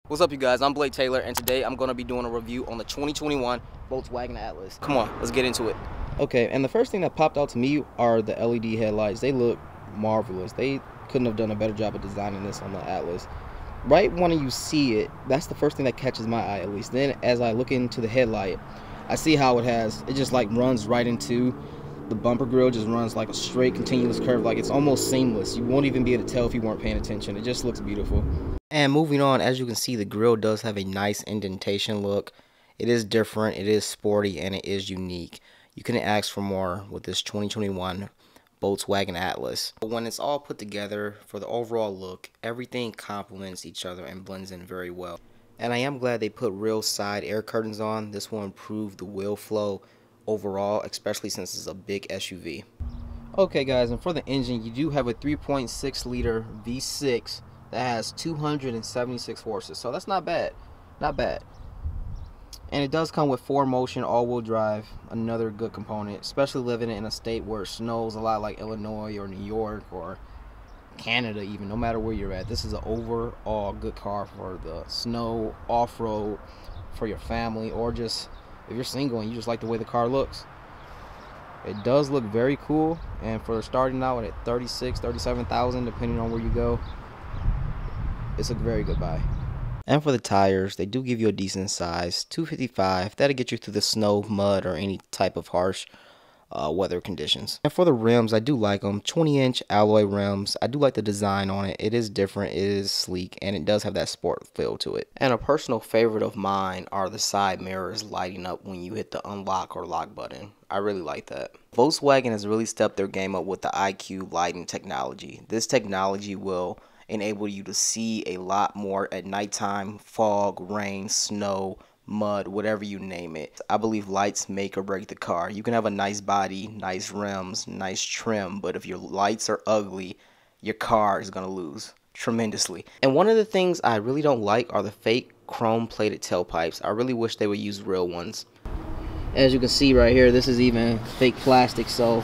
What's up, you guys? I'm Blake Taylor, and today I'm going to be doing a review on the 2021 Volkswagen Atlas. Come on, let's get into it. Okay, and the first thing that popped out to me are the LED headlights. They look marvelous. They couldn't have done a better job of designing this on the Atlas. Right when you see it, that's the first thing that catches my eye, at least. Then as I look into the headlight, I see how it just like runs right into the bumper grill, just runs like a straight continuous curve, like it's almost seamless. You won't even be able to tell if you weren't paying attention. It just looks beautiful. And moving on, as you can see, the grill does have a nice indentation look. It is different, it is sporty, and it is unique. You couldn't ask for more with this 2021 Volkswagen Atlas. But when it's all put together, for the overall look, everything complements each other and blends in very well. And I am glad they put real side air curtains on. This will improve the wheel flow overall, especially since it's a big SUV. Okay guys, and for the engine, you do have a 3.6 liter V6 that has 276 horses, so that's not bad, not bad. And it does come with 4Motion all-wheel drive, another good component, especially living in a state where it snows a lot, like Illinois or New York or Canada even. No matter where you're at, this is an overall good car for the snow, off-road, for your family, or just if you're single and you just like the way the car looks. It does look very cool, and for starting out at 36, 37,000, depending on where you go, it's a very good buy. And for the tires, they do give you a decent size, 255. That'll get you through the snow, mud, or any type of harsh weather conditions. And for the rims, I do like them. 20-inch alloy rims. I do like the design on it. It is different, it is sleek, and it does have that sport feel to it. And a personal favorite of mine are the side mirrors lighting up when you hit the unlock or lock button. I really like that. Volkswagen has really stepped their game up with the IQ lighting technology. This technology will enable you to see a lot more at nighttime, fog, rain, snow, mud, whatever you name it. I believe lights make or break the car. You can have a nice body, nice rims, nice trim, but if your lights are ugly, your car is going to lose tremendously. And one of the things I really don't like are the fake chrome plated tailpipes. I really wish they would use real ones. As you can see right here, this is even fake plastic, so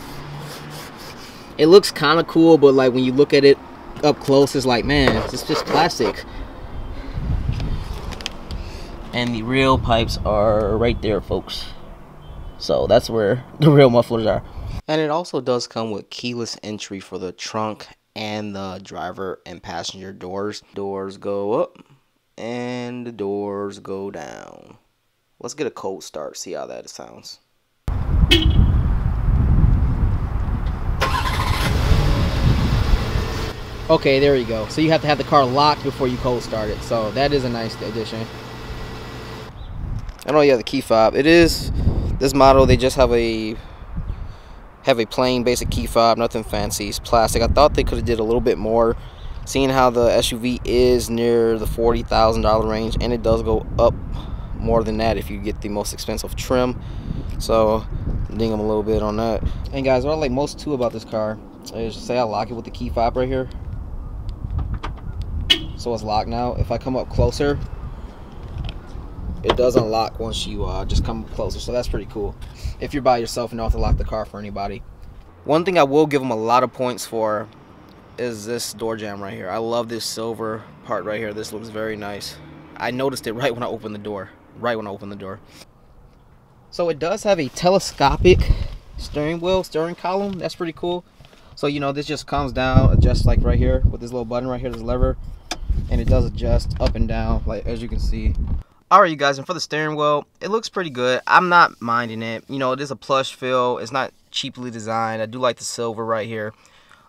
it looks kind of cool, but like when you look at it up close, it's like, man, it's just plastic. And the real pipes are right there, folks. So that's where the real mufflers are. And it also does come with keyless entry for the trunk and the driver and passenger doors. Doors go up and the doors go down. Let's get a cold start, see how that sounds. Okay, there you go. So you have to have the car locked before you cold start it. So that is a nice addition. And oh yeah, the key fob. It is this model. They just have a plain basic key fob, nothing fancy. It's plastic. I thought they could have did a little bit more, seeing how the SUV is near the $40,000 range, and it does go up more than that if you get the most expensive trim. So ding them a little bit on that. And guys, what I like most too about this car is, say I lock it with the key fob right here. So it's locked now. If I come up closer, it does unlock once you just come closer. So that's pretty cool if you're by yourself and don't have to lock the car for anybody. One thing I will give them a lot of points for is this door jamb right here. I love this silver part right here. This looks very nice. I noticed it right when I opened the door. So it does have a telescopic steering column. That's pretty cool. So you know, this just comes down, adjusts like right here with this little button right here, this lever, and it does adjust up and down, like as you can see. Alright you guys, and for the steering wheel, it looks pretty good. I'm not minding it. You know, it is a plush feel. It's not cheaply designed. I do like the silver right here.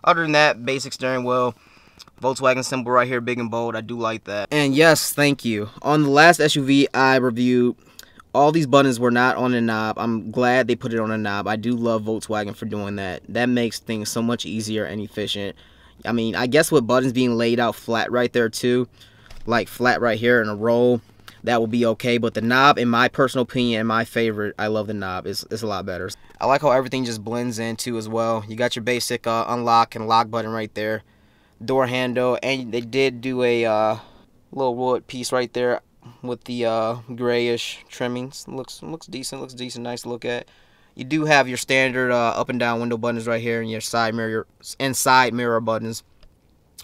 Other than that, basic steering wheel, Volkswagen symbol right here, big and bold. I do like that. And yes, thank you. On the last SUV I reviewed, all these buttons were not on the knob. I'm glad they put it on a knob. I do love Volkswagen for doing that. That makes things so much easier and efficient. I mean, I guess with buttons being laid out flat right there too, like flat right here in a row, that will be okay. But the knob, in my personal opinion, and my favorite, I love the knob. It's a lot better. I like how everything just blends in too as well. You got your basic unlock and lock button right there, door handle, and they did do a little wood piece right there with the grayish trimmings. Looks decent, nice to look at. You do have your standard up and down window buttons right here, and your side mirror buttons.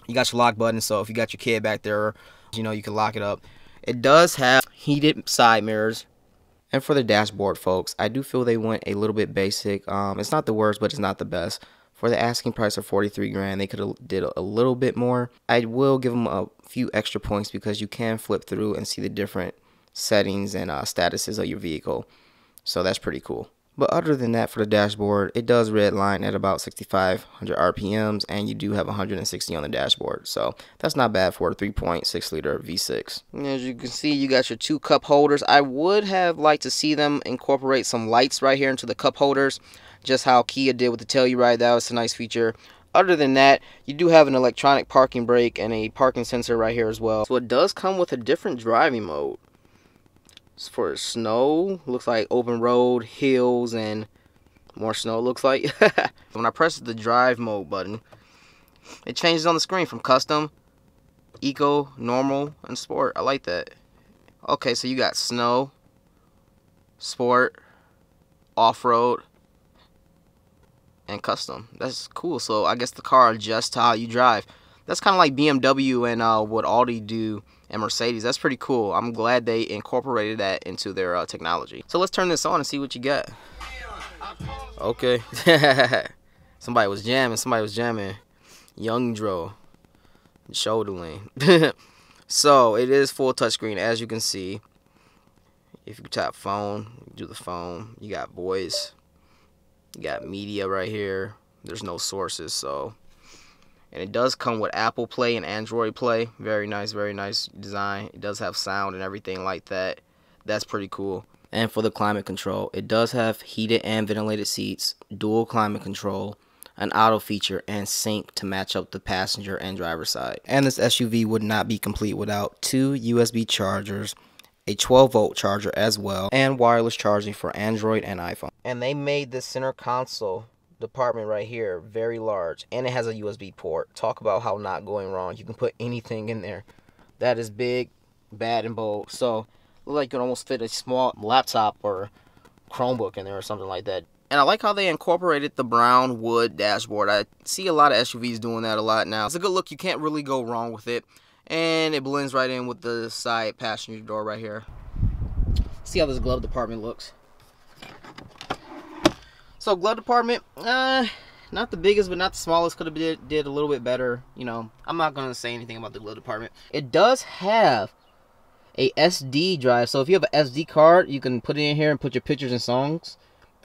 You got your lock button, so if you got your kid back there, you know, you can lock it up. It does have heated side mirrors. And for the dashboard, folks, I do feel they went a little bit basic. It's not the worst, but it's not the best. For the asking price of 43 grand, they could have did a little bit more. I will give them a few extra points because you can flip through and see the different settings and statuses of your vehicle. So that's pretty cool. But other than that, for the dashboard, it does redline at about 6,500 RPMs, and you do have 160 on the dashboard. So that's not bad for a 3.6 liter V6. And as you can see, you got your 2 cup holders. I would have liked to see them incorporate some lights right here into the cup holders, just how Kia did with the Telluride. That was a nice feature. Other than that, you do have an electronic parking brake and a parking sensor right here as well. So it does come with a different driving mode. For snow, looks like open road, hills, and more snow looks like. When I press the drive mode button, it changes on the screen from custom, eco, normal, and sport. I like that. Okay, so you got snow, sport, off-road, and custom. That's cool. So I guess the car adjusts to how you drive. That's kind of like BMW and what Audi do and Mercedes. That's pretty cool. I'm glad they incorporated that into their technology. So let's turn this on and see what you got. Okay. Somebody was jamming. Young Dro. Shoulder lean. So it is full touchscreen, as you can see. If you tap phone, do the phone. You got voice. You got media right here. There's no sources, so. And it does come with Apple Play and Android Play. Very nice design. It does have sound and everything like that. That's pretty cool. And for the climate control, it does have heated and ventilated seats, dual climate control, an auto feature, and sync to match up the passenger and driver side. And this SUV would not be complete without 2 USB chargers, a 12-volt charger as well, and wireless charging for Android and iPhone. And they made this center console department right here very large, and it has a USB port. Talk about how not going wrong. You can put anything in there. That is big, bad, and bold. So look like you can almost fit a small laptop or Chromebook in there or something like that. And I like how they incorporated the brown wood dashboard. I see a lot of SUVs doing that a lot now. It's a good look. You can't really go wrong with it, and it blends right in with the side passenger door right here. See how this glove department looks. So glove department, not the biggest, but not the smallest. Could have did a little bit better. You know, I'm not gonna say anything about the glove department. It does have a SD drive, so if you have an SD card, you can put it in here and put your pictures and songs.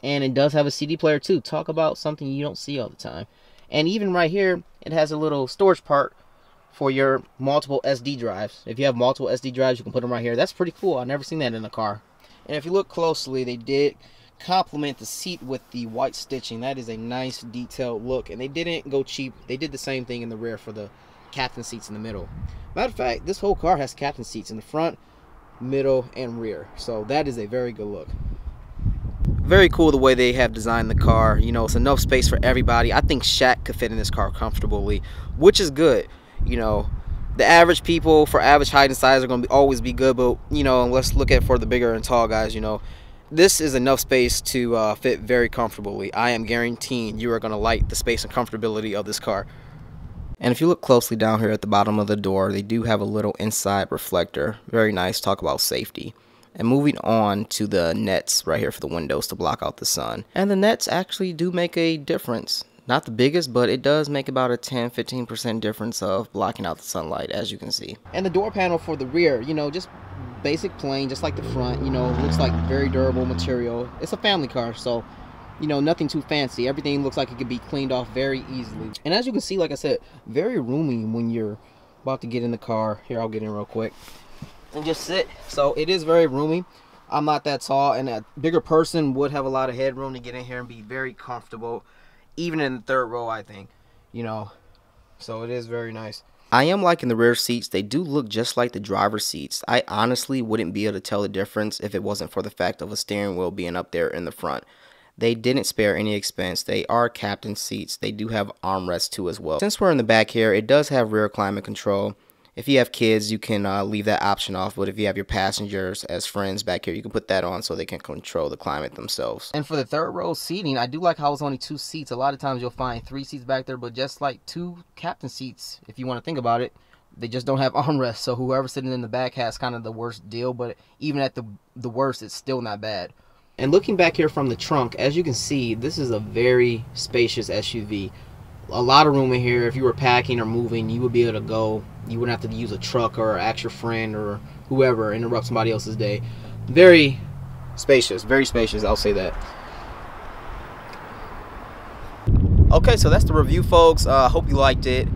And it does have a CD player too. Talk about something you don't see all the time. And even right here, it has a little storage part for your multiple SD drives. If you have multiple SD drives, you can put them right here. That's pretty cool. I've never seen that in a car. And if you look closely, they did complement the seat with the white stitching. That is a nice detailed look, and they didn't go cheap. They did the same thing in the rear for the captain seats in the middle. Matter of fact, this whole car has captain seats in the front, middle, and rear, so that is a very good look. Very cool the way they have designed the car. You know, it's enough space for everybody. I think Shaq could fit in this car comfortably, which is good. You know, the average people for average height and size are going to always be good, but you know, let's look at for the bigger and tall guys. You know, this is enough space to fit very comfortably. I am guaranteeing you are going to like the space and comfortability of this car. And if you look closely down here at the bottom of the door, they do have a little inside reflector. Very nice. Talk about safety. And moving on to the nets right here for the windows to block out the sun. And the nets actually do make a difference. Not the biggest, but it does make about a 10-15% difference of blocking out the sunlight, as you can see. And the door panel for the rear, you know, just basic plain, just like the front. You know, looks like very durable material. It's a family car, so you know, nothing too fancy. Everything looks like it could be cleaned off very easily. And as you can see, like I said, very roomy when you're about to get in the car. Here, I'll get in real quick and just sit. So it is very roomy. I'm not that tall, and a bigger person would have a lot of headroom to get in here and be very comfortable, even in the third row, I think. You know, so it is very nice. I am liking the rear seats. They do look just like the driver's seats. I honestly wouldn't be able to tell the difference if it wasn't for the fact of a steering wheel being up there in the front. They didn't spare any expense. They are captain seats. They do have armrests too as well. Since we're in the back here, it does have rear climate control. If you have kids, you can leave that option off. But if you have your passengers as friends back here, you can put that on so they can control the climate themselves. And for the third row seating, I do like how it's only 2 seats. A lot of times you'll find 3 seats back there, but just like 2 captain seats, if you want to think about it, They just don't have armrests, so whoever's sitting in the back has kind of the worst deal, but even at the worst, it's still not bad. And looking back here from the trunk, as you can see, this is a very spacious SUV. A lot of room in here. If you were packing or moving, you would be able to go. You wouldn't have to use a truck or ask your friend or whoever, interrupt somebody else's day. Very spacious, I'll say that. Okay, so that's the review, folks. Hope you liked it.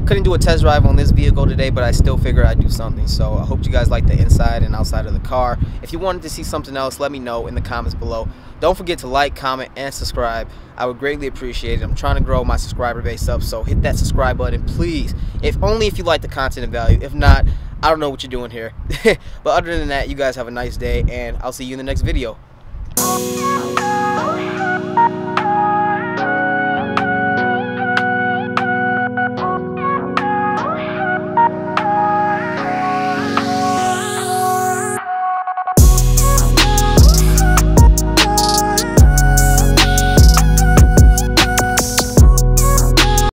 Couldn't do a test drive on this vehicle today, but I still figured I'd do something. So I hope you guys like the inside and outside of the car. If you wanted to see something else, let me know in the comments below. Don't forget to like, comment, and subscribe. I would greatly appreciate it. I'm trying to grow my subscriber base up, so hit that subscribe button, please. Only if you like the content and value. If not, I don't know what you're doing here. But other than that, you guys have a nice day, and I'll see you in the next video.